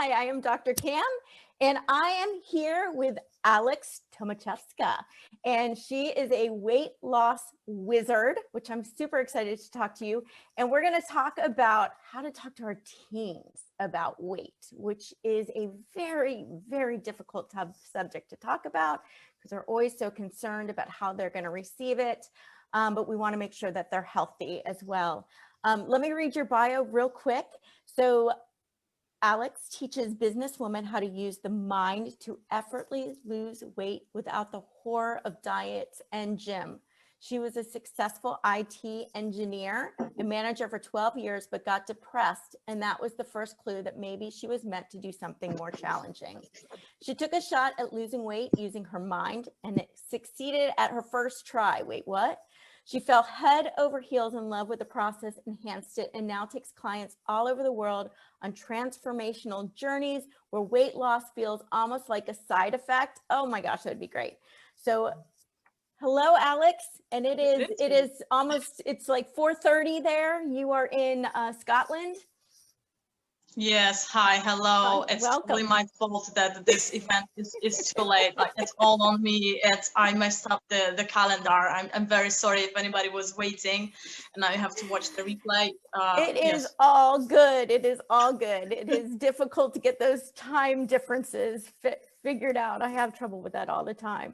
Hi, I am Dr. Cam, and I am here with Alex Tomaszewska, and she is a weight loss wizard, which I'm super excited to talk to you. And we're going to talk about how to talk to our teens about weight, which is a very, very difficult subject to talk about because they're always so concerned about how they're going to receive it. But we want to make sure that they're healthy as well. Let me read your bio real quick. So Alex teaches businesswomen how to use the mind to effortlessly lose weight without the horror of diets and gym. She was a successful IT engineer and manager for 12 years, but got depressed. And that was the first clue that maybe she was meant to do something more challenging. She took a shot at losing weight using her mind and it succeeded at her first try. Wait, what? She fell head over heels in love with the process, enhanced it, and now takes clients all over the world on transformational journeys where weight loss feels almost like a side effect. Oh my gosh, that'd be great. So hello, Alex. And it's like 4:30 there. You are in Scotland. Yes, hi, hello. It's totally my fault that this event is too late. Like it's all on me. I messed up the calendar. I'm very sorry if anybody was waiting and now you have to watch the replay. It is all good. It is all good. It is difficult to get those time differences figured out. I have trouble with that all the time.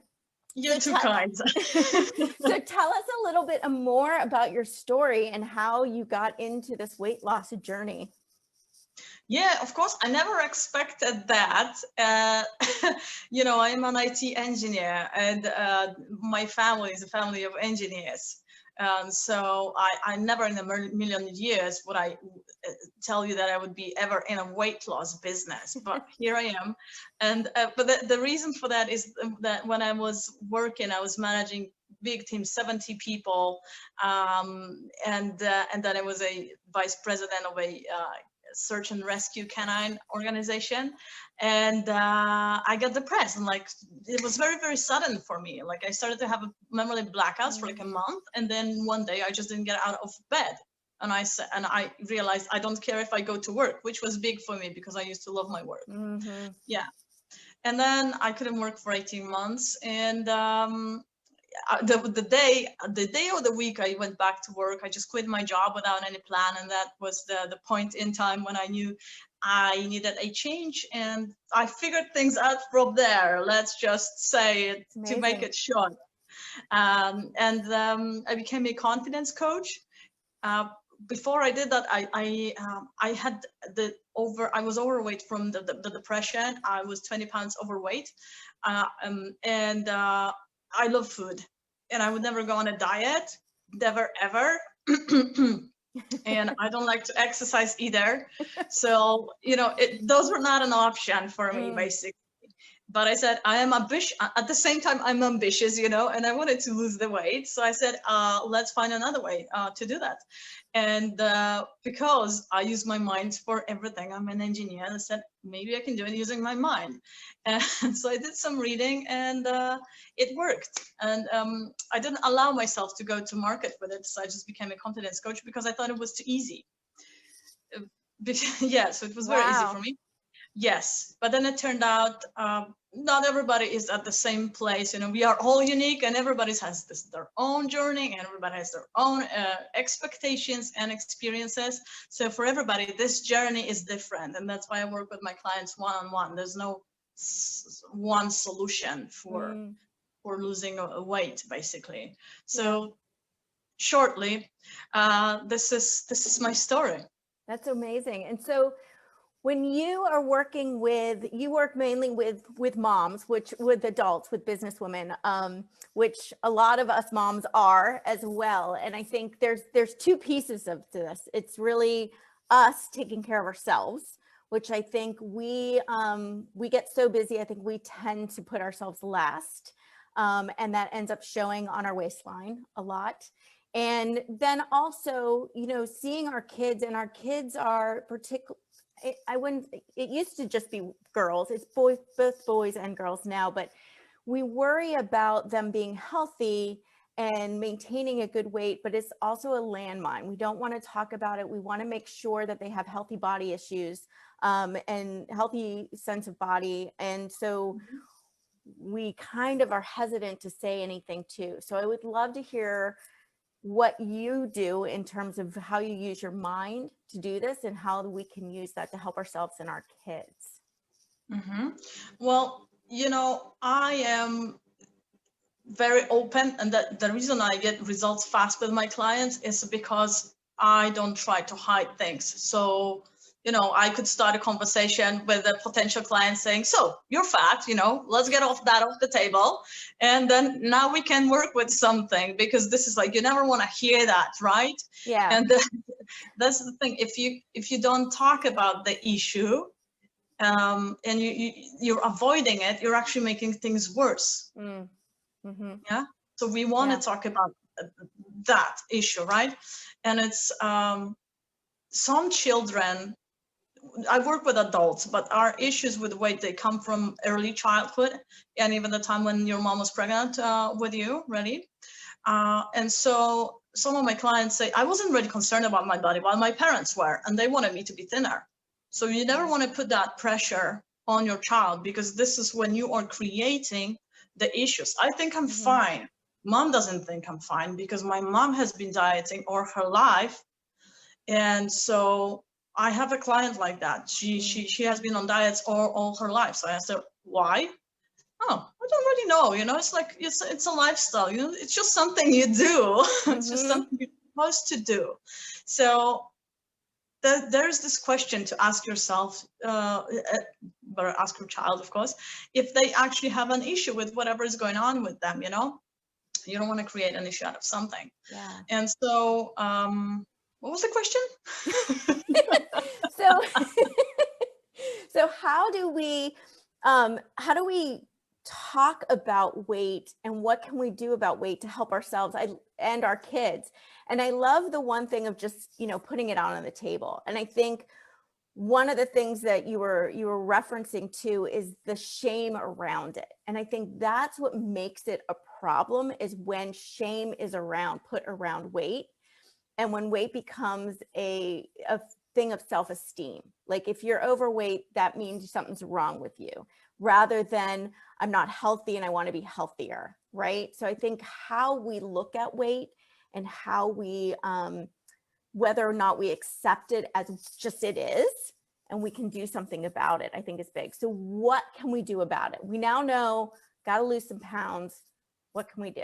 You're too kind. So tell us a little bit more about your story and how you got into this weight loss journey. Yeah, of course. I never expected that. You know, I'm an IT engineer and my family is a family of engineers. So I never in a million years would I tell you that I would be ever in a weight loss business, but here I am. And but the reason for that is that when I was working, I was managing big team, 70 people, and then I was a vice president of a search and rescue canine organization, and I got depressed, and like it was very, very sudden for me. Like I started to have a memory blackouts for like a month, and then one day I just didn't get out of bed, and I realized I don't care if I go to work, which was big for me because I used to love my work. Yeah, and then I couldn't work for 18 months, and the day of the week I went back to work, I just quit my job without any plan, and that was the point in time when I knew I needed a change, and I figured things out from there. Let's just say it to make it short. I became a confidence coach. Before I did that, I had I was overweight from the depression. I was 20 pounds overweight, and I love food, and I would never go on a diet, never ever. And I don't like to exercise either. So, you know, those were not an option for me, basically. But I said, I am ambitious. At the same time, I'm ambitious, you know, and I wanted to lose the weight. So I said, let's find another way to do that. And because I use my mind for everything, I'm an engineer, and I said, maybe I can do it using my mind. And so I did some reading, and it worked. And I didn't allow myself to go to market with it. So I just became a confidence coach because I thought it was too easy. Yeah, so it was very easy for me. Yes, but then it turned out not everybody is at the same place. You know, we are all unique, and everybody has their own journey, and everybody has their own expectations and experiences. So for everybody, this journey is different, and that's why I work with my clients one-on-one. There's no one solution for losing weight, basically. So shortly, this is my story. That's amazing. And so when you are working you work mainly with moms, with adults, with businesswomen, which a lot of us moms are as well. And I think there's two pieces of this. It's really us taking care of ourselves, which I think we get so busy. I think we tend to put ourselves last, and that ends up showing on our waistline a lot. And then also, you know, seeing our kids, and our kids are it used to just be girls. It's both boys and girls now, but we worry about them being healthy and maintaining a good weight, but it's also a landmine. We don't want to talk about it. We want to make sure that they have healthy body issues and healthy sense of body. And so we kind of are hesitant to say anything too. So I would love to hear what you do in terms of how you use your mind to do this and how we can use that to help ourselves and our kids. Well, I am very open, and that the reason I get results fast with my clients is because I don't try to hide things. So, I could start a conversation with a potential client saying, so you're fat, let's get off the table. And then now we can work with something, because this is like, you never want to hear that, right? Yeah. And that's the thing. If you don't talk about the issue, and you're avoiding it, you're actually making things worse. Yeah. So we want to talk about that issue, right? And it's some children, I work with adults, but our issues with weight, they come from early childhood and even the time when your mom was pregnant with you, really. And so some of my clients say, I wasn't really concerned about my body while my parents were, and they wanted me to be thinner. So you never want to put that pressure on your child, because this is when you are creating the issues. I think I'm fine. Mom doesn't think I'm fine because my mom has been dieting all her life. And so I have a client like that. She has been on diets all her life. So I asked her, why? Oh, I don't really know. It's like, it's a lifestyle, it's just something you do. It's just something you're supposed to do. So there's this question to ask yourself, but ask your child, of course, if they actually have an issue with whatever is going on with them. You don't want to create an issue out of something. Yeah. And so, what was the question? So how do we talk about weight, and what can we do about weight to help ourselves and our kids? And I love the one thing of just, putting it out on the table. And I think one of the things that you were referencing to is the shame around it. And I think that's what makes it a problem, is when shame is put around weight, and when weight becomes a thing of self-esteem. Like if you're overweight, that means something's wrong with you, rather than I'm not healthy and I want to be healthier, right? So I think how we look at weight and how we, whether or not we accept it as just it is, and we can do something about it, I think is big. So what can we do about it? We now know, got to lose some pounds. What can we do?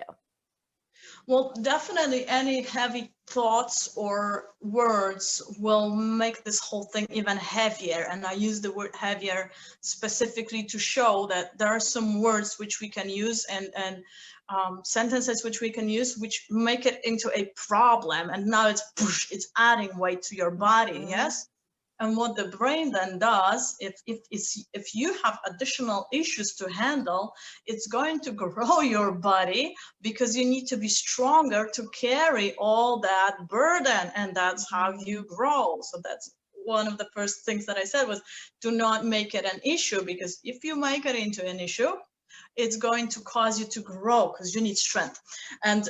Well, definitely any heavy thoughts or words will make this whole thing even heavier. And I use the word heavier specifically to show that there are some words which we can use and sentences which we can use, which make it into a problem. And now it's adding weight to your body. Yes. And what the brain then does, if you have additional issues to handle, it's going to grow your body, because you need to be stronger to carry all that burden, and that's how you grow. So that's one of the first things that I said was, do not make it an issue, because if you make it into an issue, it's going to cause you to grow, because you need strength. And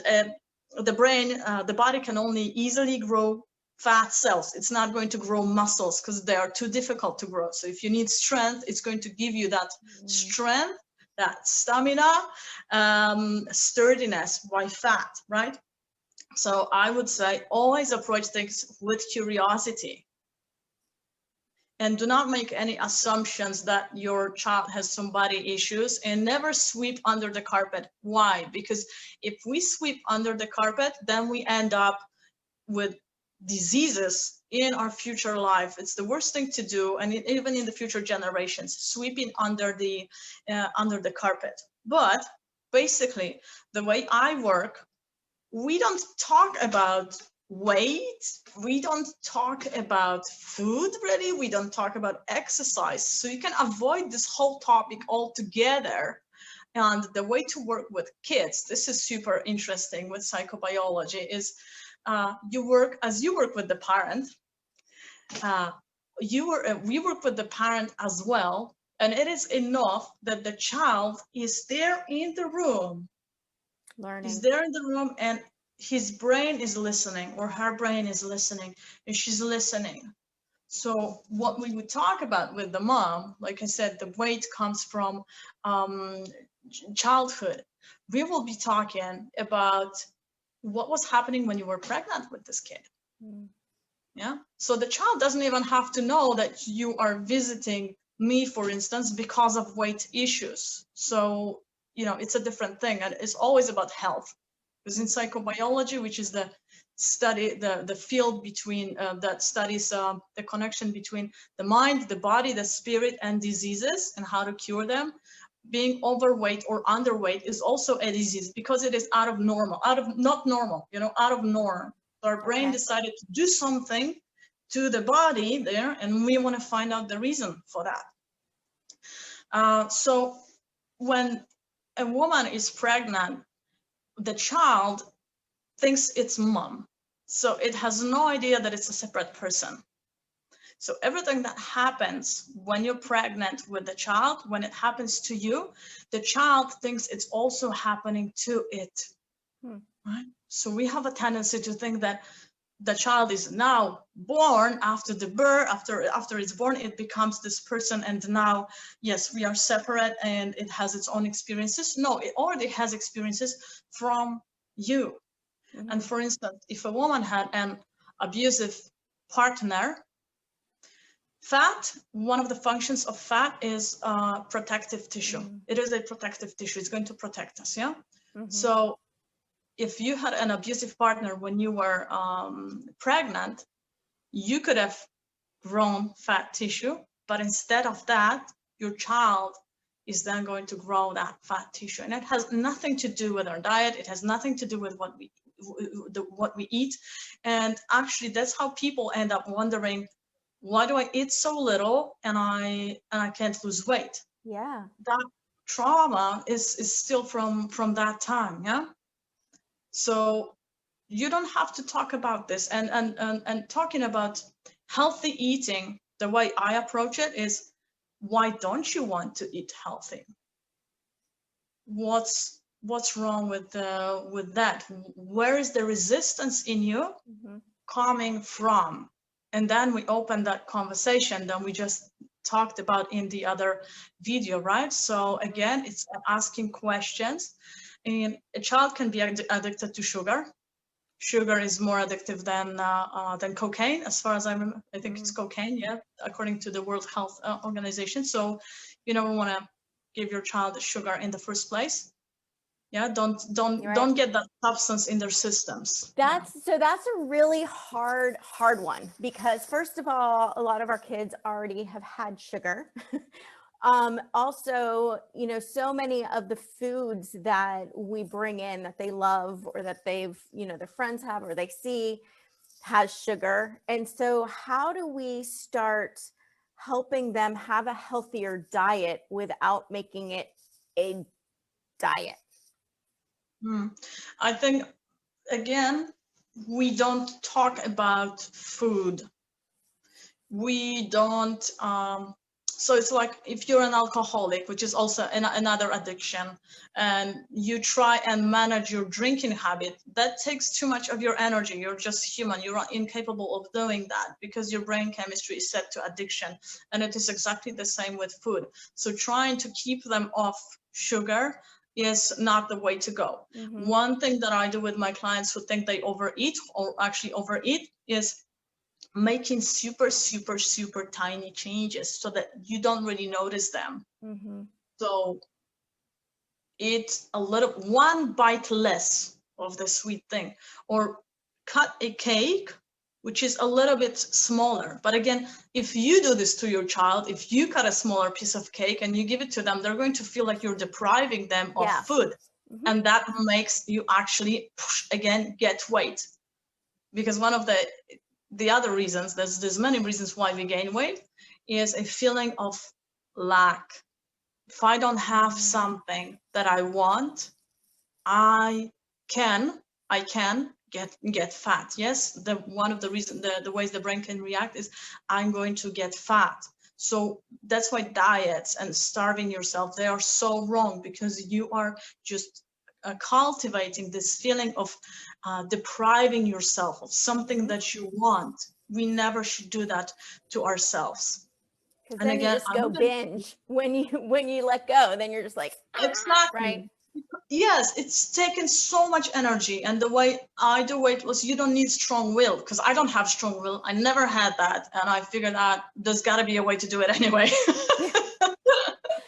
the brain, the body can only easily grow fat cells. It's not going to grow muscles because they are too difficult to grow. So if you need strength, it's going to give you that strength, that stamina, sturdiness by fat, right? So I would say always approach things with curiosity, and do not make any assumptions that your child has some body issues, and never sweep under the carpet. Why? Because if we sweep under the carpet, then we end up with diseases in our future life. It's the worst thing to do, and even in the future generations, sweeping under the carpet. But basically, the way I work, we don't talk about weight, we don't talk about food, really, we don't talk about exercise. So you can avoid this whole topic altogether. And the way to work with kids, this is super interesting with psychobiology, is you work with the parent. We work with the parent as well, and it is enough that the child is there in the room, learning. He's there in the room, and his brain is listening, or her brain is listening, and she's listening. So what we would talk about with the mom, like I said, the weight comes from childhood. We will be talking about what was happening when you were pregnant with this kid. Yeah. So the child doesn't even have to know that you are visiting me, for instance, because of weight issues. So, you know, it's a different thing, and it's always about health. Because in psychobiology, which is the study, the field between that studies the connection between the mind, the body, the spirit, and diseases and how to cure them, being overweight or underweight is also a disease because it is out of normal, not normal, you know, out of norm. Our brain decided to do something to the body there, and we want to find out the reason for that. So when a woman is pregnant, the child thinks it's mom. So it has no idea that it's a separate person. So everything that happens when you're pregnant with the child, when it happens to you, the child thinks it's also happening to it. Right? So we have a tendency to think that the child is now born after the birth, after it's born, it becomes this person, and now, yes, we are separate and it has its own experiences. No, it already has experiences from you. And for instance, if a woman had an abusive partner, fat, one of the functions of fat is protective tissue. It is a protective tissue. It's going to protect us, yeah? So if you had an abusive partner when you were pregnant, you could have grown fat tissue, but instead of that, your child is then going to grow that fat tissue. And it has nothing to do with our diet. It has nothing to do with what we eat. And actually, that's how people end up wondering, why do I eat so little and I can't lose weight? Yeah. That trauma is still from that time, yeah? So you don't have to talk about this. And talking about healthy eating, the way I approach it is, why don't you want to eat healthy? What's wrong with that? Where is the resistance in you coming from? And then we open that conversation that we just talked about in the other video, right? So again, it's asking questions. And a child can be addicted to sugar. Sugar is more addictive than cocaine, as far as I remember. I think it's cocaine, yeah, according to the World Health Organization. So, you know, we want to give your child sugar in the first place. Yeah, don't get that substance in their systems. So that's a really hard one, because first of all, a lot of our kids already have had sugar. Also, you know, so many of the foods that we bring in that they love, or that they've, you know, their friends have, or they see, has sugar. And so how do we start helping them have a healthier diet without making it a diet? I think, again, we don't talk about food. We don't, so it's like if you're an alcoholic, which is also another addiction, and you try and manage your drinking habit, that takes too much of your energy. You're just human. You're incapable of doing that because your brain chemistry is set to addiction. And it is exactly the same with food. So trying to keep them off sugar is not the way to go. One thing that I do with my clients who think they overeat or actually overeat is making super tiny changes so that you don't really notice them. So eat a little, one bite less of the sweet thing, or cut a cake which is a little bit smaller. But again, if you do this to your child, if you cut a smaller piece of cake and you give it to them, they're going to feel like you're depriving them of food. And that makes you actually, again, get weight. Because one of the other reasons, there's many reasons why we gain weight, is a feeling of lack. If I don't have something that I want, I can get fat. Yes, one of the reasons, the ways the brain can react is I'm going to get fat. So that's why diets and starving yourself, they are so wrong, because you are just cultivating this feeling of depriving yourself of something that you want. We never should do that to ourselves. Because And then you again, just go binge when you let go. Then you're just like, exactly. right? Yes, it's taken so much energy. And the way I do weight loss, you don't need strong will, because I don't have strong will. I never had that. And I figured out there's got to be a way to do it anyway.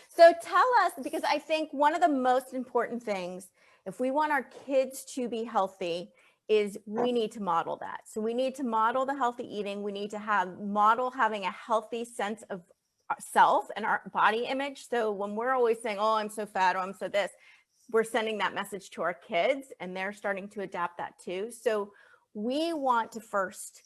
So tell us, because I think one of the most important things, if we want our kids to be healthy, is we need to model that. So we need to model the healthy eating. We need to model having a healthy sense of self and our body image. So when we're always saying, oh, I'm so fat, or I'm so this, we're sending that message to our kids, and they're starting to adapt that too. So we want to first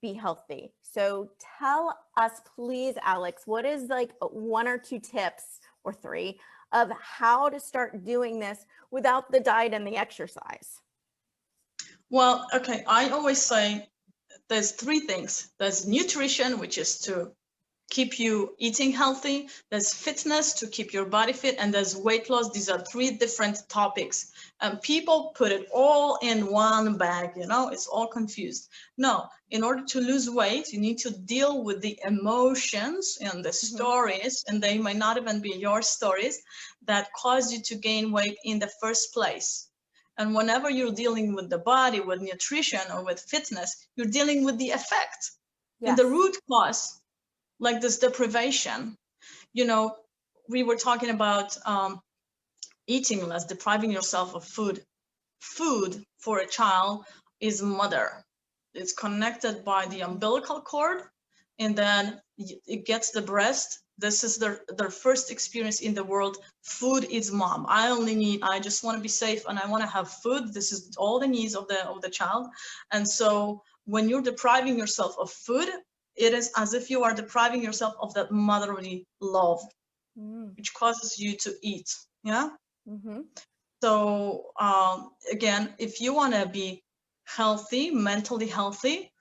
be healthy. So tell us, please, Alex, what is like 1 or 2 tips or 3 of how to start doing this without the diet and the exercise? Well, okay, I always say there's 3 things. There's nutrition, which is to keep you eating healthy. There's fitness, to keep your body fit, and there's weight loss. These are 3 different topics, and people put it all in one bag. It's all confused. No, in order to lose weight, you need to deal with the emotions and the stories, and they might not even be your stories, that caused you to gain weight in the first place. And whenever you're dealing with the body, with nutrition, or with fitness, you're dealing with the effect. Yes. And the root cause, like this deprivation. We were talking about eating less, depriving yourself of food. Food for a child is mother. It's connected by the umbilical cord, and then it gets the breast. This is their first experience in the world. Food is mom. I just want to be safe, and I want to have food. This is all the needs of the child. And so when you're depriving yourself of food, it is as if you are depriving yourself of that motherly love, which causes you to eat. Yeah. So again, if you want to be healthy, mentally healthy,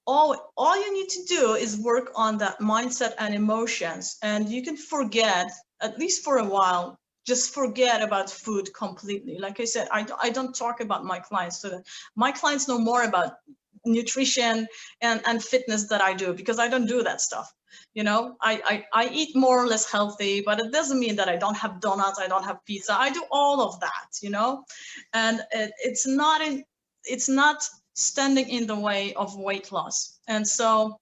all you need to do is work on that mindset and emotions, and you can forget, at least for a while, just forget about food completely. Like I said, I don't talk about my clients, so that my clients know more about nutrition and fitness that I do, because I don't do that stuff. I eat more or less healthy, but it doesn't mean that I don't have donuts, I don't have pizza. I do all of that, and it's not standing in the way of weight loss. And so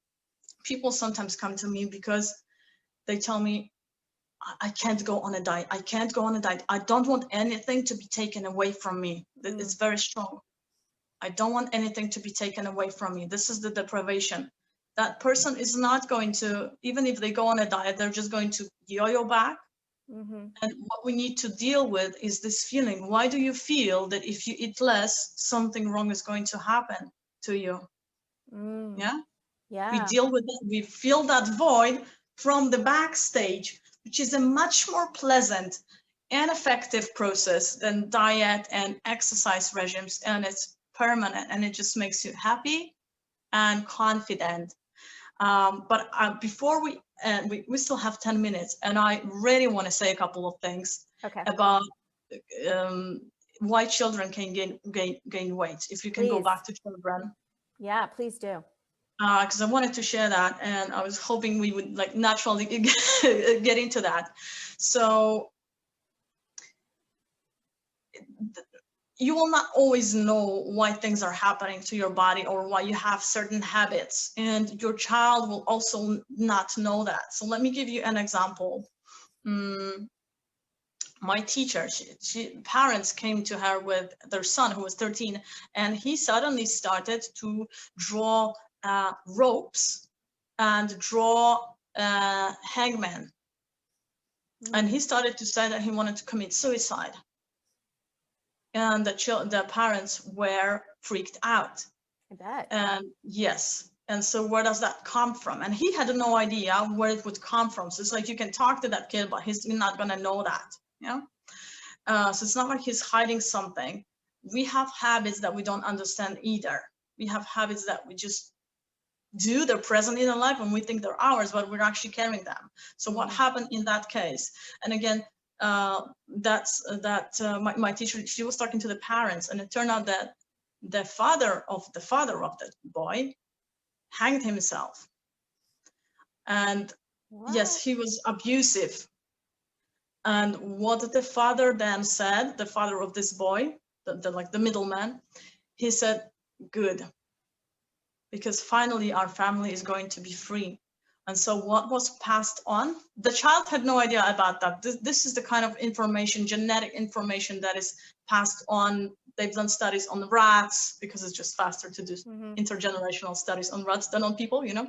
people sometimes come to me because they tell me, I can't go on a diet. I can't go on a diet. I don't want anything to be taken away from me. It's very strong. I don't want anything to be taken away from me. This is the deprivation. That person is not going to, even if they go on a diet, they're just going to yo-yo back. And what we need to deal with is this feeling. Why do you feel that if you eat less, something wrong is going to happen to you? Yeah. We deal with it. We feel that void from the backstage, which is a much more pleasant and effective process than diet and exercise regimes, and it's permanent, and it just makes you happy and confident. But before we still have 10 minutes, and I really want to say a couple of things about why children can gain weight. If you can go back to children. Yeah, please do. Because I wanted to share that, and I was hoping we would like naturally get into that. So you will not always know why things are happening to your body or why you have certain habits, and your child will also not know that. So let me give you an example. My teacher, parents came to her with their son who was 13, and he suddenly started to draw ropes and draw hangmen. And he started to say that he wanted to commit suicide. And the parents were freaked out. I bet. And yes. And so where does that come from? And he had no idea where it would come from. So it's like you can talk to that kid, but he's not going to know that. So it's not like he's hiding something. We have habits that we don't understand either. We have habits that we just do. They're present in our life and we think they're ours, but we're actually carrying them. So what happened in that case? And again, my teacher, she was talking to the parents, and it turned out that the father of the boy hanged himself. And yes, he was abusive. And what the father then said, the father of this boy, the middleman, he said, good, because finally our family is going to be free. And so what was passed on, the child had no idea about that. This is the kind of information, genetic information, that is passed on. They've done studies on rats because it's just faster to do intergenerational studies on rats than on people, you know.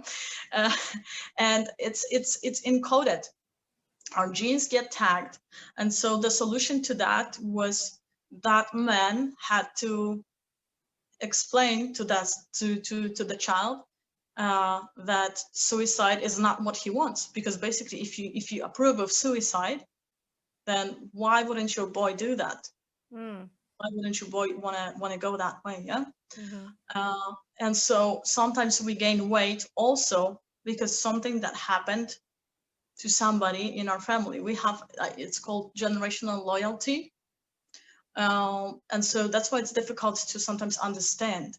And it's encoded. Our genes get tagged. And so the solution to that was that man had to explain to the child that suicide is not what he wants, because basically if you approve of suicide, then why wouldn't your boy do that? Why wouldn't your boy want to go that way? Yeah. And so sometimes we gain weight also because something that happened to somebody in our family. We have it's called generational loyalty, and so that's why it's difficult to sometimes understand.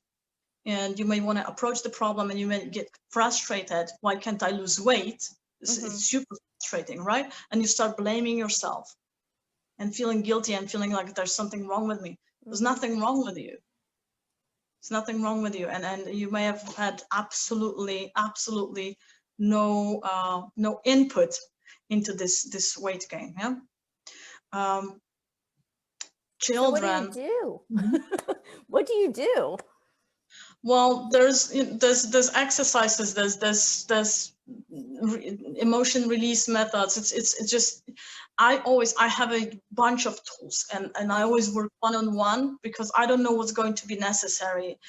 And you may want to approach the problem and you may get frustrated. Why can't I lose weight? It's super frustrating, right? And you start blaming yourself and feeling guilty and feeling like there's something wrong with me. There's nothing wrong with you. There's nothing wrong with you. And you may have had absolutely no input into this weight gain. Yeah. Children. So what do you do? What do you do? Well, there's exercises, there's emotion release methods. It's just, I have a bunch of tools, and I always work one-on-one because I don't know what's going to be necessary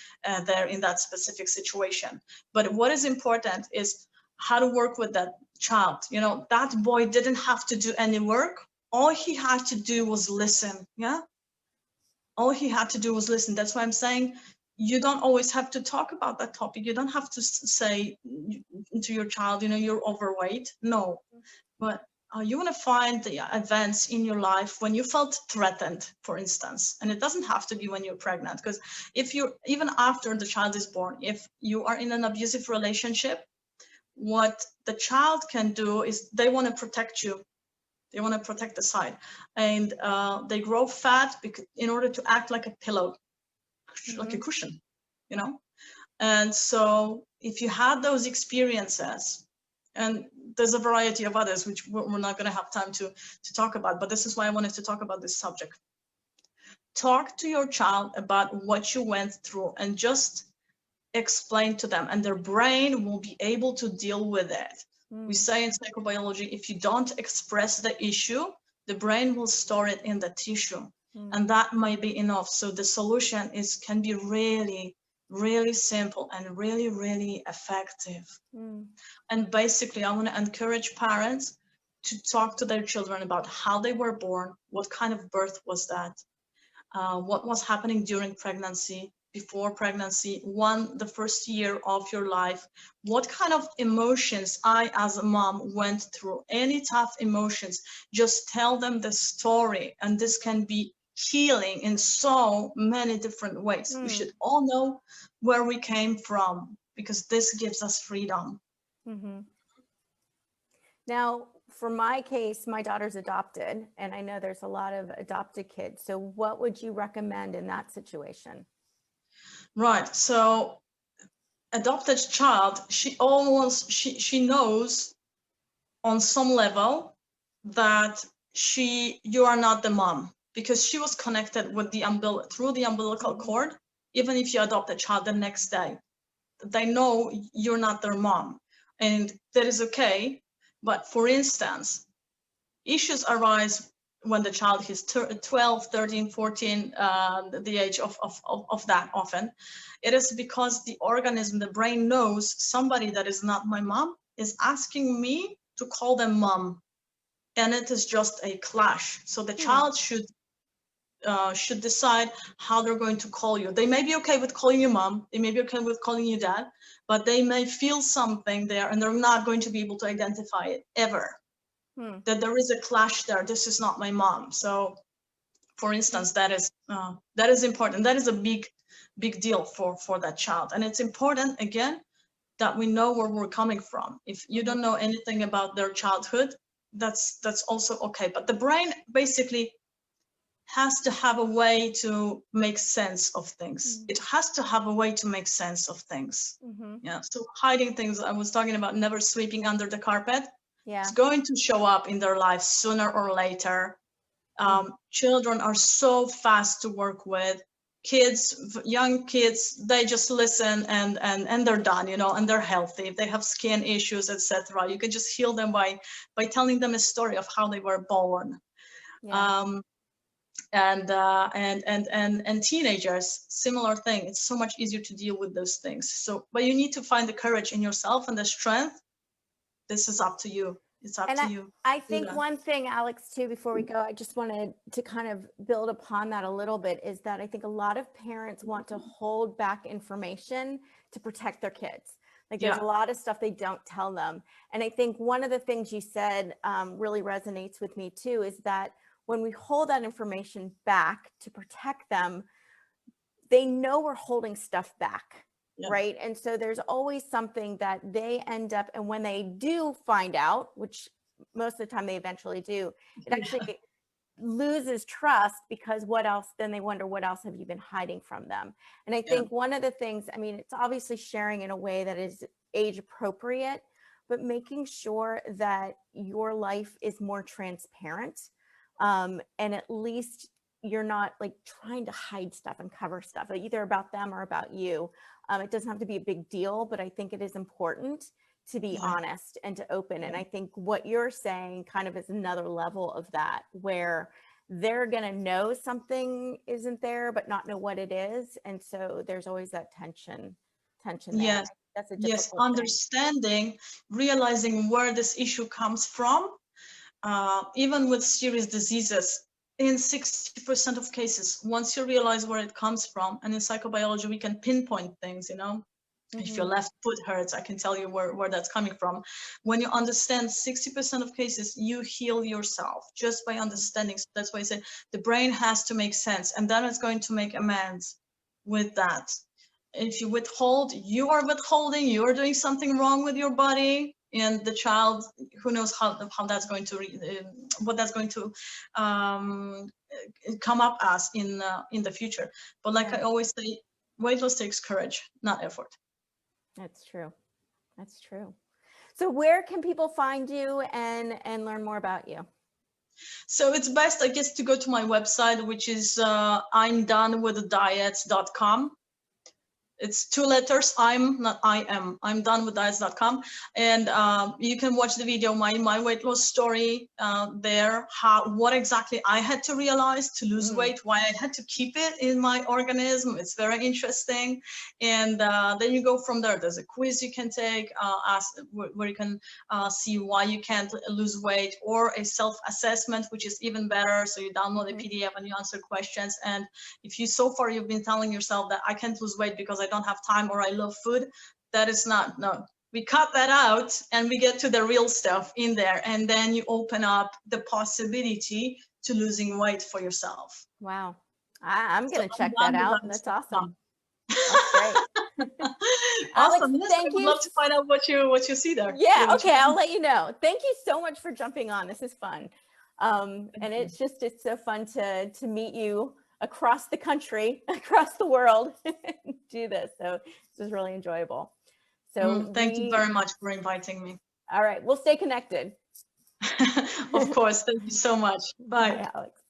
there in that specific situation. But what is important is how to work with that child. You know, that boy didn't have to do any work. All he had to do was listen. Yeah. All he had to do was listen. That's why I'm saying, you don't always have to talk about that topic. You don't have to say to your child, you know, you're overweight. No, but you want to find the events in your life when you felt threatened, for instance. And it doesn't have to be when you're pregnant, because if you're, even after the child is born, if you are in an abusive relationship, what the child can do is they want to protect you. They want to protect the side, and they grow fat in order to act like a pillow, like a cushion, you know. And so if you had those experiences, and there's a variety of others which we're not going to have time to talk about, but this is why I wanted to talk about this subject. Talk to your child about what you went through and just explain to them, and their brain will be able to deal with it. We say in psychobiology, if you don't express the issue, the brain will store it in the tissue, and that might be enough. So the solution can be really, really simple and really, really effective. And basically, I want to encourage parents to talk to their children about how they were born, what kind of birth was that, what was happening during pregnancy, before pregnancy, the first year of your life, what kind of emotions I as a mom went through, any tough emotions. Just tell them the story, and this can be healing in so many different ways. We should all know where we came from, because this gives us freedom. Now, for my case, my daughter's adopted, and I know there's a lot of adopted kids. So what would you recommend in that situation? Right. So adopted child, she knows on some level that you are not the mom, because she was connected with through the umbilical cord. Even if you adopt a child the next day, they know you're not their mom, and that is okay. But for instance, issues arise when the child is 12, 13, 14, the age of that often. It is because the organism, the brain, knows somebody that is not my mom is asking me to call them mom. And it is just a clash. So the child should decide how they're going to call you. They may be okay with calling you mom. They may be okay with calling you dad, but they may feel something there and they're not going to be able to identify it ever. That there is a clash there. This is not my mom. So, for instance, that is important. That is a big deal for that child. And it's important, again, that we know where we're coming from. If you don't know anything about their childhood, that's also okay. But the brain basically has to have a way to make sense of things. It has to have a way to make sense of things. Yeah. So hiding things, I was talking about never sweeping under the carpet. Yeah. It's going to show up in their life sooner or later. Children are so fast to work with. Kids, young kids, they just listen and they're done, you know, and they're healthy. If they have skin issues, etc., you can just heal them by telling them a story of how they were born. Yeah. And teenagers, similar thing. It's so much easier to deal with those things. So, but you need to find the courage in yourself and the strength. This is up to you. It's up to you. I think one thing, Alex, too, before we go, I just wanted to kind of build upon that a little bit, is that I think a lot of parents want to hold back information to protect their kids. Like there's a lot of stuff they don't tell them. And I think one of the things you said really resonates with me too, is that when we hold that information back to protect them, they know we're holding stuff back. Yeah. Right. And so there's always something that they end up, and when they do find out, which most of the time they eventually do, it actually loses trust, because what else, then they wonder, what else have you been hiding from them? And I think one of the things, I mean, it's obviously sharing in a way that is age appropriate, but making sure that your life is more transparent. And at least you're not like trying to hide stuff and cover stuff, either about them or about you. It doesn't have to be a big deal, but I think it is important to be honest and to open. And I think what you're saying kind of is another level of that, where they're going to know something isn't there, but not know what it is. And so there's always that tension there. Yes. That's a difficult thing. Understanding, realizing where this issue comes from, even with serious diseases. In 60% of cases, once you realize where it comes from, and in psychobiology, we can pinpoint things, you know, if your left foot hurts, I can tell you where that's coming from. When you understand 60% of cases, you heal yourself just by understanding. So that's why I say the brain has to make sense, and then it's going to make amends with that. If you withhold, you are withholding, you are doing something wrong with your body. And the child, who knows how that's going to what that's going to come up as in the future. But like I always say, weight loss takes courage, not effort. That's true. That's true. So where can people find you and learn more about you? So it's best, I guess, to go to my website, which is imdonewithdiets.com. It's 2 letters. I'm done with diets.com. And you can watch the video, my weight loss story there, what exactly I had to realize to lose weight, why I had to keep it in my organism. It's very interesting. And then you go from there. There's a quiz you can take, where you can see why you can't lose weight, or a self-assessment, which is even better. So you download a PDF and you answer questions. And if you've been telling yourself that I can't lose weight because I don't have time or I love food, that is not, no. We cut that out and we get to the real stuff in there, and then you open up the possibility to losing weight for yourself. Wow. I'm going to check that out. That's awesome. That's great. Awesome. Alex, thank you. I'd love to find out what you see there. Yeah. Okay. I'll let you know. Thank you so much for jumping on. This is fun. And it's so fun to meet you across the country, across the world, do this. So this is really enjoyable. So thank you very much for inviting me. All right. We'll stay connected. Of course. Thank you so much. Bye. Bye, Alex.